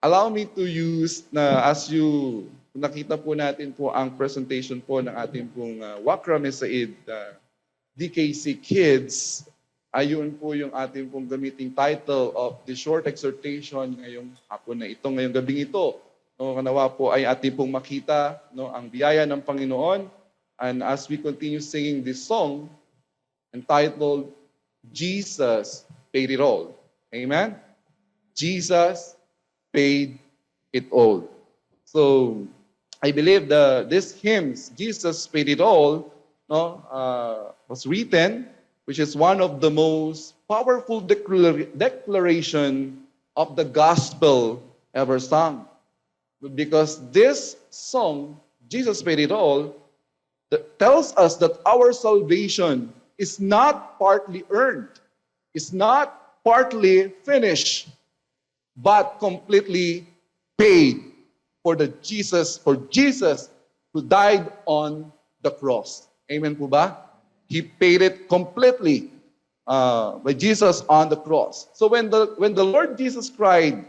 allow me to use na as you nakita po natin po ang presentation po ng ating pong Wakra Mesaid DKC Kids, ayun po yung ating pong gamiting title of the short exhortation ngayong hapon na ito, ngayong gabing ito. No, kanawa po ay ating pong makita no, ang biyaya ng Panginoon. And as we continue singing this song entitled, Jesus Paid It All. Amen? Jesus paid it all. So, I believe this hymns, Jesus Paid It All, no, was written, which is one of the most powerful declaration of the gospel ever sung. Because this song, Jesus Paid It All, tells us that our salvation is not partly earned, is not partly finished, but completely paid for Jesus who died on the cross. Amen po ba? He paid it completely by Jesus on the cross. So when the Lord Jesus Christ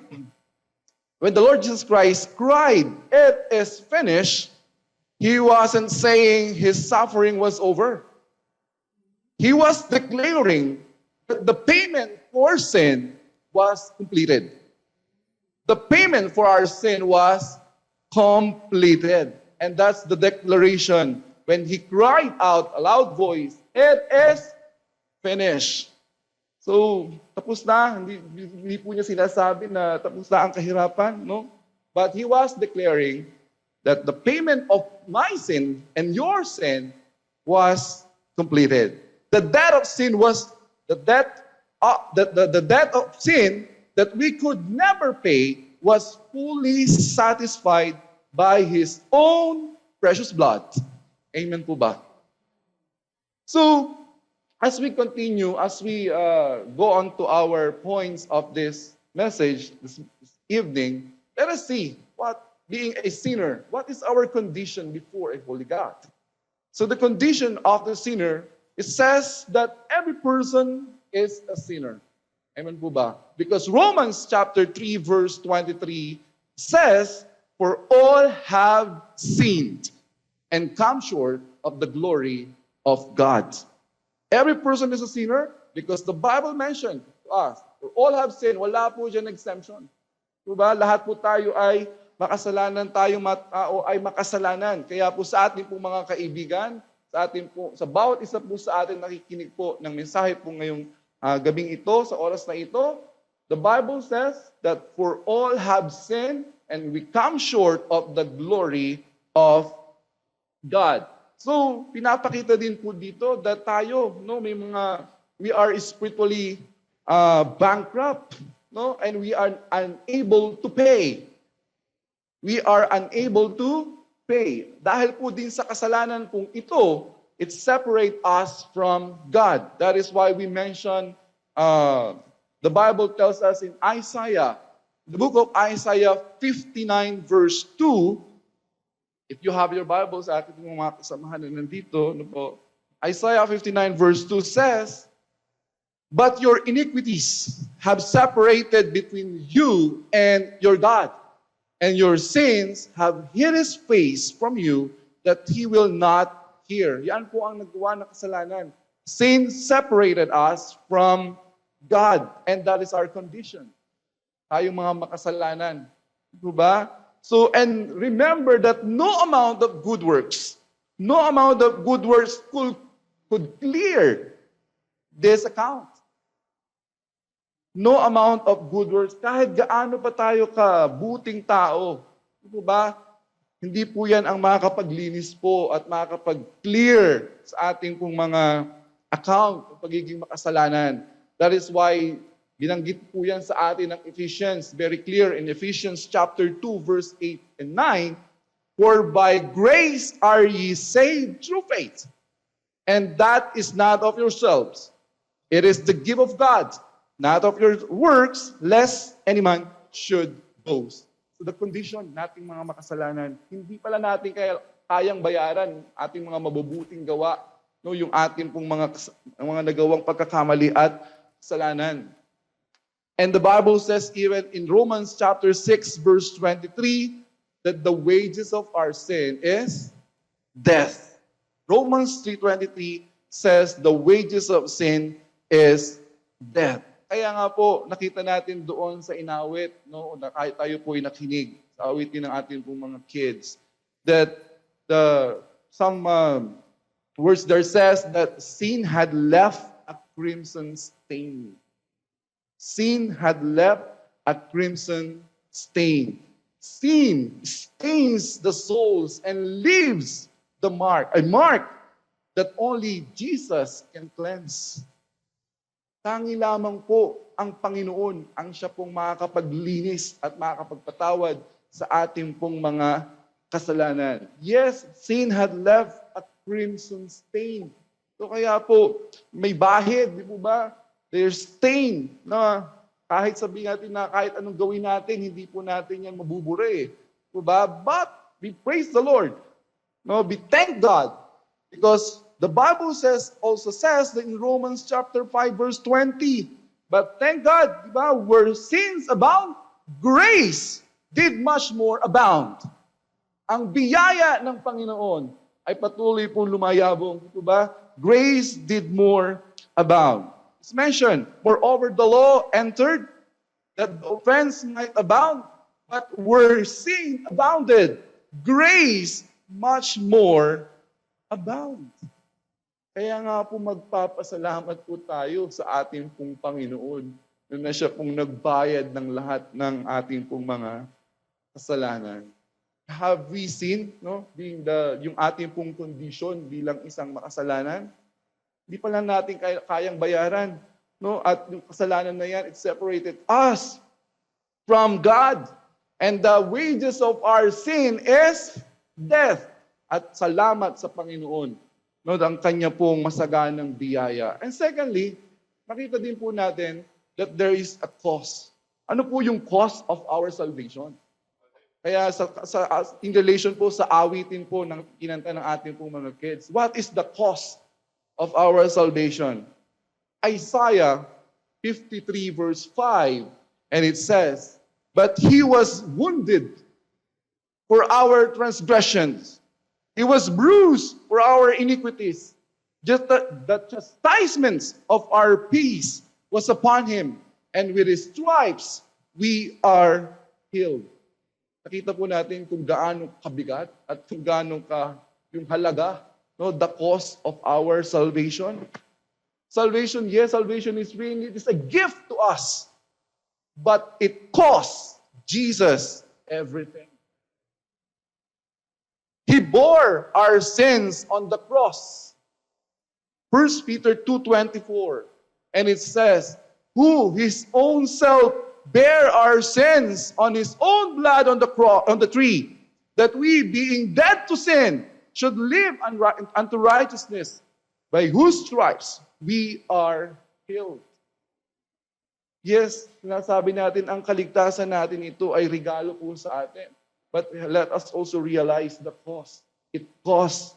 cried, "It is finished," he wasn't saying his suffering was over. He was declaring that the payment for sin was completed. The payment for our sin was completed. And that's the declaration when he cried out a loud voice, "It is finished." So, tapos na. Hindi po niya sinasabi na tapos na ang kahirapan, no? But he was declaring that the payment of my sin and your sin was completed. The debt of sin was the debt of sin that we could never pay was fully satisfied by His own precious blood. Amen po ba? So, as we continue, as we go on to our points of this message this evening, let us see what being a sinner, what is our condition before a holy God? So the condition of the sinner, it says that every person is a sinner. Amen po ba? Because Romans chapter 3 verse 23 says, "For all have sinned and come short of the glory of God." Every person is a sinner because the Bible mentioned to us, for all have sinned, wala po dyan exemption. Diba? Lahat po tayo ay makasalanan, ay makasalanan. Kaya po sa ating po mga kaibigan, sa bawat isa po sa atin nakikinig po ng mensahe po ngayong gabing ito, sa oras na ito, the Bible says that for all have sinned and we come short of the glory of God. So, pinapakita din po dito that tayo, no, we are spiritually bankrupt, no, and we are unable to pay. We are unable to pay. Dahil po din sa kasalanan pong ito, it separates us from God. That is why we mention, the Bible tells us in Isaiah, the book of Isaiah 59 verse 2, if you have your Bibles, atin mga kasamahan na nandito, no po, Isaiah 59 verse 2 says, "But your iniquities have separated between you and your God, and your sins have hid His face from you, that He will not hear." Yan po ang nagawa ng kasalanan. Sin separated us from God, and that is our condition. Tayong mga makasalanan. Diba? So, and remember that no amount of good works could clear this account. No amount of good works, kahit gaano pa tayo kabuting tao, diba? Hindi po yan ang makakapaglinis po at makakapag-clear sa ating pong mga account ng pagiging makasalanan. That is why binanggit po yan sa atin ng Ephesians, very clear in Ephesians chapter 2, verse 8 and 9, "For by grace are ye saved through faith, and that is not of yourselves. It is the gift of God, not of your works, lest any man should boast." So the condition nating mga makasalanan, hindi pala natin kayang bayaran ating mga mabubuting gawa, no, yung ating pong mga nagawang pagkakamali at kasalanan. And the Bible says even in Romans chapter 6 verse 23 that the wages of our sin is death. Romans 3:23 says the wages of sin is death. Kaya nga po, nakita natin doon sa inawit, no, na kahit tayo po ay nakinig sa awitin ng ating pong mga kids, that some words there says that sin had left a crimson stain. Sin had left a crimson stain. Sin stains the souls and leaves the mark, a mark that only Jesus can cleanse. Tangi lamang po ang Panginoon ang siya pong makakapaglinis at makakapagpatawad sa ating pong mga kasalanan. Yes, sin had left a crimson stain. So kaya po, may bahid, di po ba? There's stain na kahit sabihin natin na kahit anong gawin natin, hindi po natin yan mabubura eh. Diba? But we praise the Lord. No, we thank God. Because the Bible also says that in Romans chapter 5 verse 20, but thank God, diba, where sins abound, grace did much more abound. Ang biyaya ng Panginoon ay patuloy pong lumayabong. Diba? Grace did more abound. It's mentioned, moreover, the law entered that the offense might abound, but where sin abounded, grace much more abound. Kaya nga po magpapasalamat po tayo sa ating pong Panginoon na siya pong nagbayad ng lahat ng ating pong mga kasalanan. Have we sinned, no? Being yung ating pong condition bilang isang makasalanan? Hindi pa lang natin kayang bayaran. No? At yung kasalanan na yan, it separated us from God. And the wages of our sin is death. At salamat sa Panginoon. No? Ang kanya pong masaganang biyaya. And secondly, makita din po natin that there is a cost. Ano po yung cost of our salvation? Kaya in relation po sa awitin po ng kinanta ng ating pong mga kids, what is the cost of our salvation? Isaiah 53 verse 5, and it says, but he was wounded for our transgressions. He was bruised for our iniquities. Just the chastisements of our peace was upon him, and with his stripes we are healed. Nakita po natin kung gaano kabigat at kung gaano yung halaga, no, the cost of our salvation. Salvation, yes, salvation is really, it is a gift to us. But it costs Jesus everything. He bore our sins on the cross. 1 Peter 2:24. And it says, who his own self bear our sins on his own blood on the cross, on the tree, that we, being dead to sin, should live unto righteousness, by whose stripes we are healed. Yes, sinasabi natin ang kaligtasan natin ito ay regalo po sa atin. But let us also realize the cost. It costs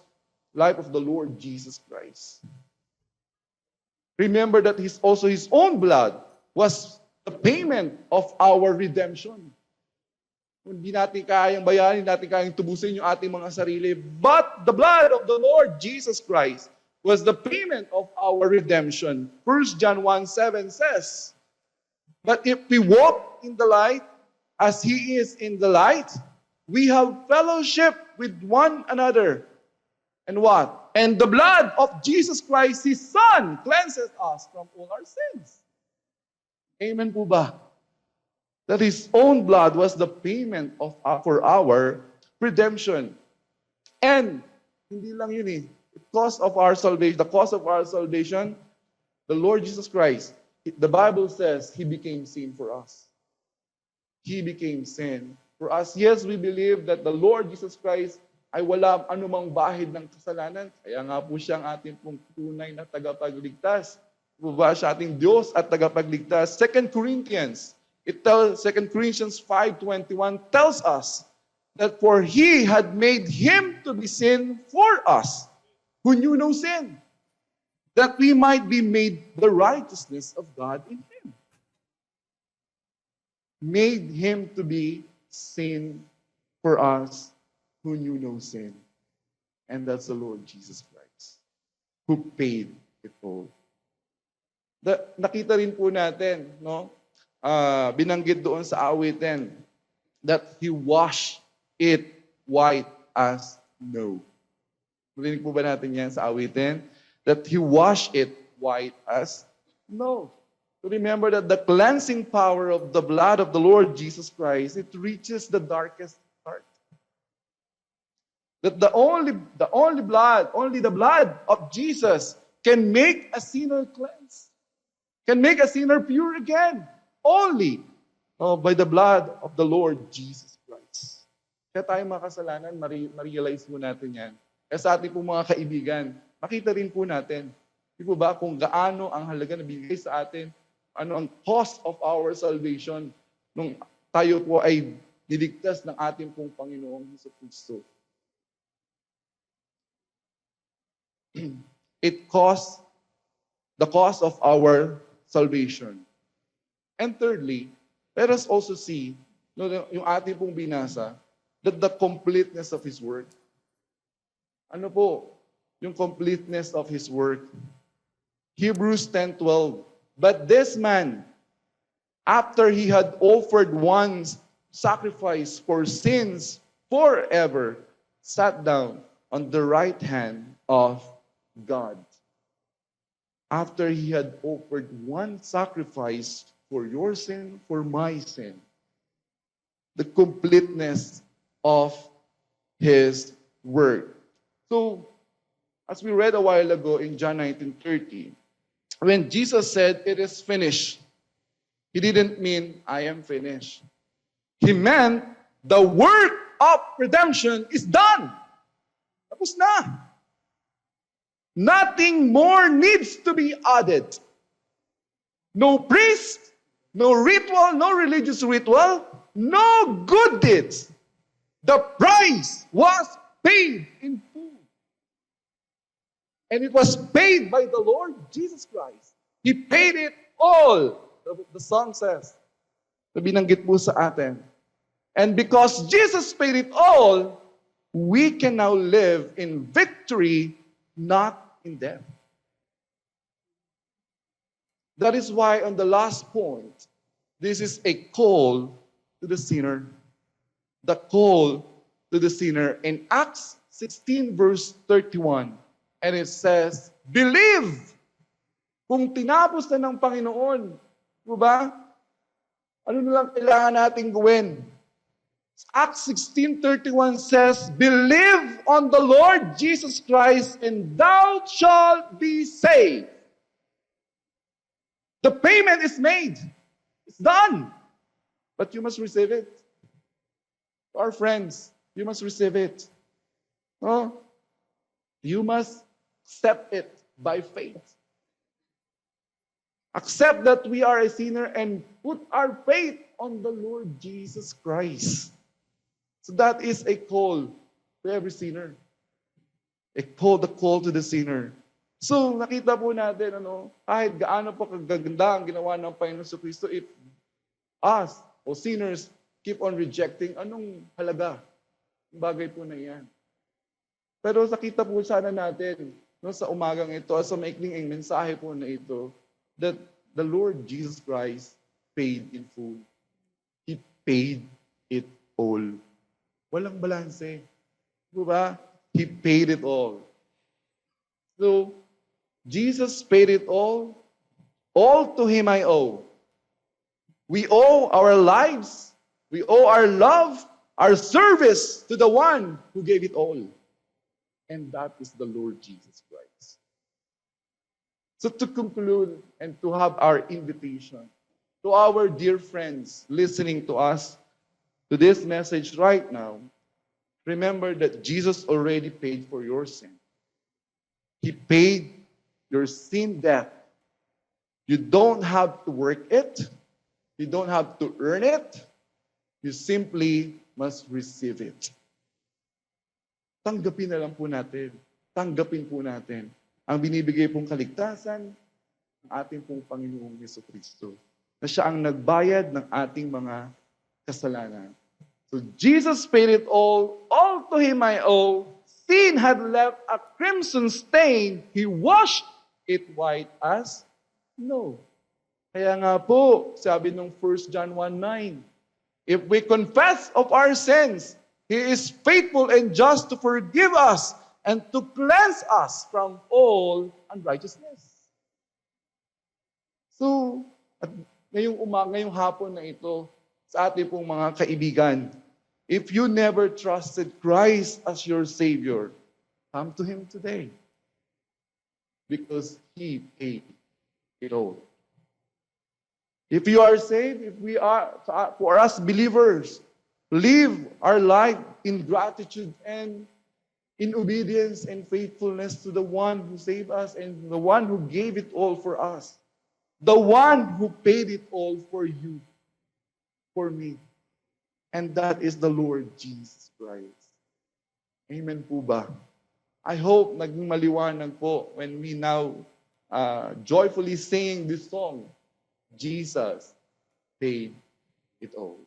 life of the Lord Jesus Christ. Remember that his own blood was the payment of our redemption. Hindi natin kayang bayarin, hindi natin kayang tubusin yung ating mga sarili. But the blood of the Lord Jesus Christ was the payment of our redemption. 1 John 1:7 says, but if we walk in the light as he is in the light, we have fellowship with one another. And what? And the blood of Jesus Christ, his Son, cleanses us from all our sins. Amen po ba? That his own blood was the payment for our redemption. And hindi lang yun eh. The cost of our salvation, the Lord Jesus Christ, the Bible says he became sin for us. He became sin for us. Yes, we believe that the Lord Jesus Christ ay wala anumang bahid ng kasalanan. Kaya nga po siya ang ating pong tunay na tagapagligtas. Buba siya ating Diyos at tagapagligtas. 2 Corinthians 5:21 tells us that for he had made him to be sin for us, who knew no sin, that we might be made the righteousness of God in him. made him to be sin for us who knew no sin. And that's the Lord Jesus Christ, who paid it all. Nakita rin po natin, no? Binanggit doon sa awitin that He washed it white as snow. Narinig po ba natin yan sa awitin? That He washed it white as snow. So remember that the cleansing power of the blood of the Lord Jesus Christ, it reaches the darkest heart. That the blood of Jesus can make a sinner cleanse, can make a sinner pure again, only by the blood of the Lord Jesus Christ. Kaya tayo makasalanan, ma-realize po natin yan. Kaya sa ating po mga kaibigan, makita rin po natin, di po ba, kung gaano ang halaga na bigay sa atin, ano ang cost of our salvation nung tayo po ay niligtas ng ating pong Panginoong Jesucristo. It costs the cost of our salvation. And thirdly, let us also see, yung ating pong binasa, that the completeness of His work. Ano po? Yung completeness of His work. Hebrews 10:12. But this man, after he had offered one sacrifice for sins forever, sat down on the right hand of God. After he had offered one sacrifice for your sin, for my sin, the completeness of His work. So, as we read a while ago in John 19:30, when Jesus said, "It is finished," He didn't mean, "I am finished." He meant, the work of redemption is done. Tapos na. Nothing more needs to be added. No priest, no ritual, no religious ritual, no good deeds. The price was paid in full. And it was paid by the Lord Jesus Christ. He paid it all. The song says, na binanggit po sa atin. And because Jesus paid it all, we can now live in victory, not in death. That is why on the last point, this is a call to the sinner. The call to the sinner in Acts 16 verse 31. And it says, believe. Kung tinapos na ng Panginoon, diba? Ano na lang kailangan nating gawin? Acts 16:31 says, believe on the Lord Jesus Christ and thou shalt be saved. The payment is made. It's done. But you must receive it. Our friends, you must receive it. Oh, you must accept it by faith. Accept that we are a sinner and put our faith on the Lord Jesus Christ. So that is a call to every sinner. The call to the sinner. So nakita po natin, kahit gaano po kaganda ang ginawa ng Panginoon sa Kristo, if us, o sinners, keep on rejecting, anong halaga? Bagay po na yan. Pero nakita po sana natin, sa umagang ito, sa maikling mensahe po na ito, that the Lord Jesus Christ paid in full. He paid it all. Walang balanse. Diba? He paid it all. So, Jesus paid it all. All to Him I owe. We owe our lives. We owe our love, our service to the one who gave it all. And that is the Lord Jesus Christ. So to conclude and to have our invitation to our dear friends listening to us, to this message right now, remember that Jesus already paid for your sin. He paid your sin debt. You don't have to work it. You don't have to earn it. You simply must receive it. Tanggapin na lang po natin. Tanggapin po natin ang binibigay pong kaligtasan ng ating pong Panginoong Jesucristo. na siya ang nagbayad ng ating mga kasalanan. So Jesus paid it all to Him I owe. Sin had left a crimson stain, He washed it white as snow. Kaya nga po, sabi nung 1 John 1:9, if we confess of our sins, He is faithful and just to forgive us and to cleanse us from all unrighteousness. So, at ngayong hapon na ito, sa ating pong mga kaibigan, if you never trusted Christ as your Savior, come to Him today. Because He paid it all. If you are saved, for us believers, live our life in gratitude and in obedience and faithfulness to the one who saved us and the one who gave it all for us. The one who paid it all for you, for me. And that is the Lord Jesus Christ. Amen po ba? I hope naging maliwanag po when we now joyfully sing this song, Jesus paid it all.